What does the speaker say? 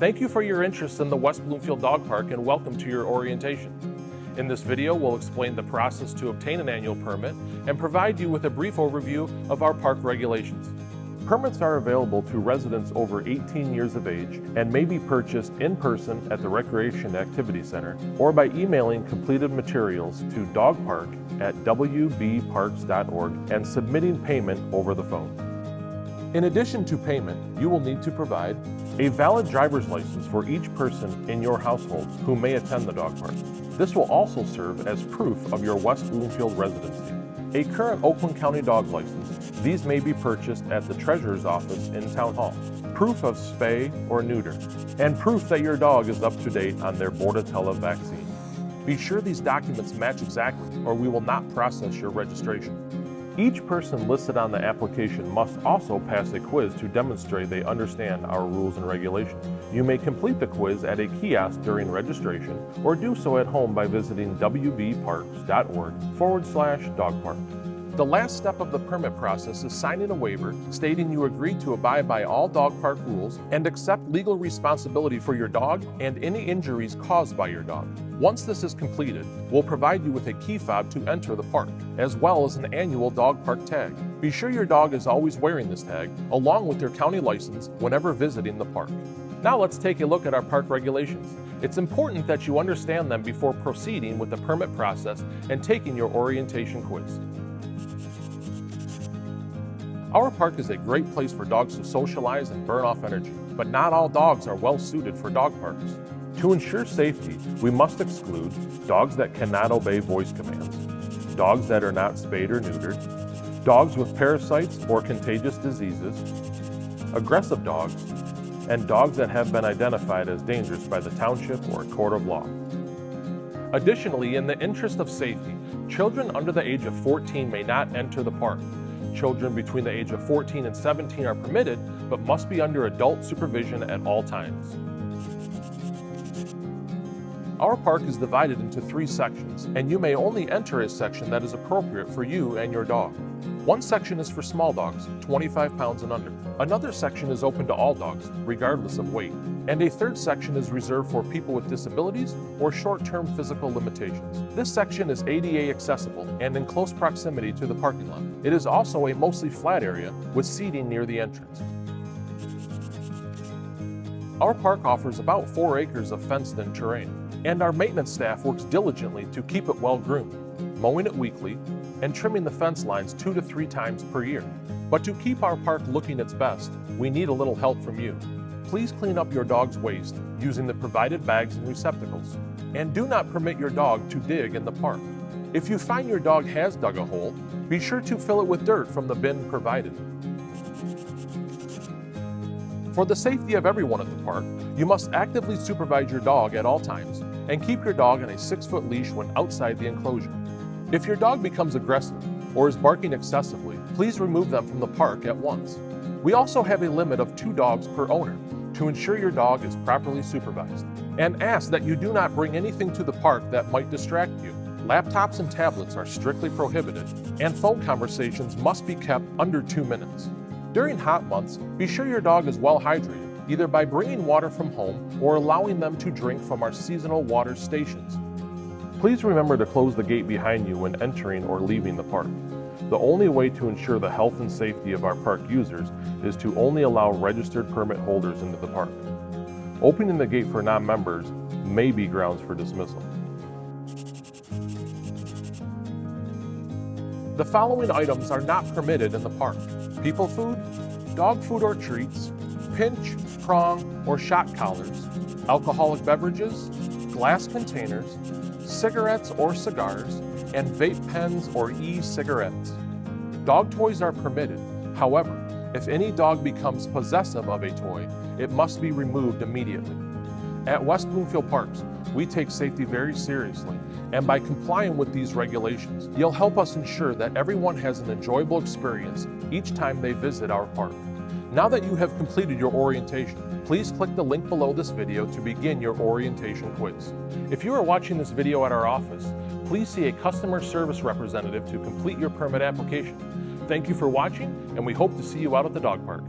Thank you for your interest in the West Bloomfield Dog Park and welcome to your orientation. In this video, we'll explain the process to obtain an annual permit and provide you with a brief overview of our park regulations. Permits are available to residents over 18 years of age and may be purchased in person at the Recreation Activity Center or by emailing completed materials to dogpark@wbparks.org and submitting payment over the phone. In addition to payment, you will need to provide a valid driver's license for each person in your household who may attend the dog park. This will also serve as proof of your West Bloomfield residency. A current Oakland County dog license. These may be purchased at the Treasurer's office in Town Hall. Proof of spay or neuter, and proof that your dog is up to date on their Bordetella vaccine. Be sure these documents match exactly, or we will not process your registration. Each person listed on the application must also pass a quiz to demonstrate they understand our rules and regulations. You may complete the quiz at a kiosk during registration or do so at home by visiting wbparks.org/dogpark. The last step of the permit process is signing a waiver stating you agree to abide by all dog park rules and accept legal responsibility for your dog and any injuries caused by your dog. Once this is completed, we'll provide you with a key fob to enter the park, as well as an annual dog park tag. Be sure your dog is always wearing this tag, along with their county license whenever visiting the park. Now let's take a look at our park regulations. It's important that you understand them before proceeding with the permit process and taking your orientation quiz. Our park is a great place for dogs to socialize and burn off energy, but not all dogs are well suited for dog parks. To ensure safety, we must exclude dogs that cannot obey voice commands, dogs that are not spayed or neutered, dogs with parasites or contagious diseases, aggressive dogs, and dogs that have been identified as dangerous by the township or a court of law. Additionally, in the interest of safety, children under the age of 14 may not enter the park. Children between the age of 14 and 17 are permitted, but must be under adult supervision at all times. Our park is divided into 3 sections, and you may only enter a section that is appropriate for you and your dog. One section is for small dogs, 25 pounds and under. Another section is open to all dogs, regardless of weight. And a third section is reserved for people with disabilities or short-term physical limitations. This section is ADA accessible and in close proximity to the parking lot. It is also a mostly flat area with seating near the entrance. Our park offers about 4 acres of fenced-in terrain, and our maintenance staff works diligently to keep it well groomed, mowing it weekly and trimming the fence lines 2 to 3 times per year. But to keep our park looking its best, we need a little help from you. Please clean up your dog's waste using the provided bags and receptacles. And do not permit your dog to dig in the park. If you find your dog has dug a hole, be sure to fill it with dirt from the bin provided. For the safety of everyone at the park, you must actively supervise your dog at all times and keep your dog on a 6-foot leash when outside the enclosure. If your dog becomes aggressive or is barking excessively, please remove them from the park at once. We also have a limit of 2 dogs per owner to ensure your dog is properly supervised. And ask that you do not bring anything to the park that might distract you. Laptops and tablets are strictly prohibited, and phone conversations must be kept under 2 minutes. During hot months, be sure your dog is well hydrated, either by bringing water from home or allowing them to drink from our seasonal water stations. Please remember to close the gate behind you when entering or leaving the park. The only way to ensure the health and safety of our park users is to only allow registered permit holders into the park. Opening the gate for non-members may be grounds for dismissal. The following items are not permitted in the park: people food, dog food or treats, pinch, prong, or shot collars, alcoholic beverages, glass containers, cigarettes or cigars, and vape pens or e-cigarettes. Dog toys are permitted. However, if any dog becomes possessive of a toy, it must be removed immediately. At West Bloomfield Parks, we take safety very seriously, and by complying with these regulations, you'll help us ensure that everyone has an enjoyable experience each time they visit our park. Now that you have completed your orientation, please click the link below this video to begin your orientation quiz. If you are watching this video at our office, please see a customer service representative to complete your permit application. Thank you for watching, and we hope to see you out at the dog park.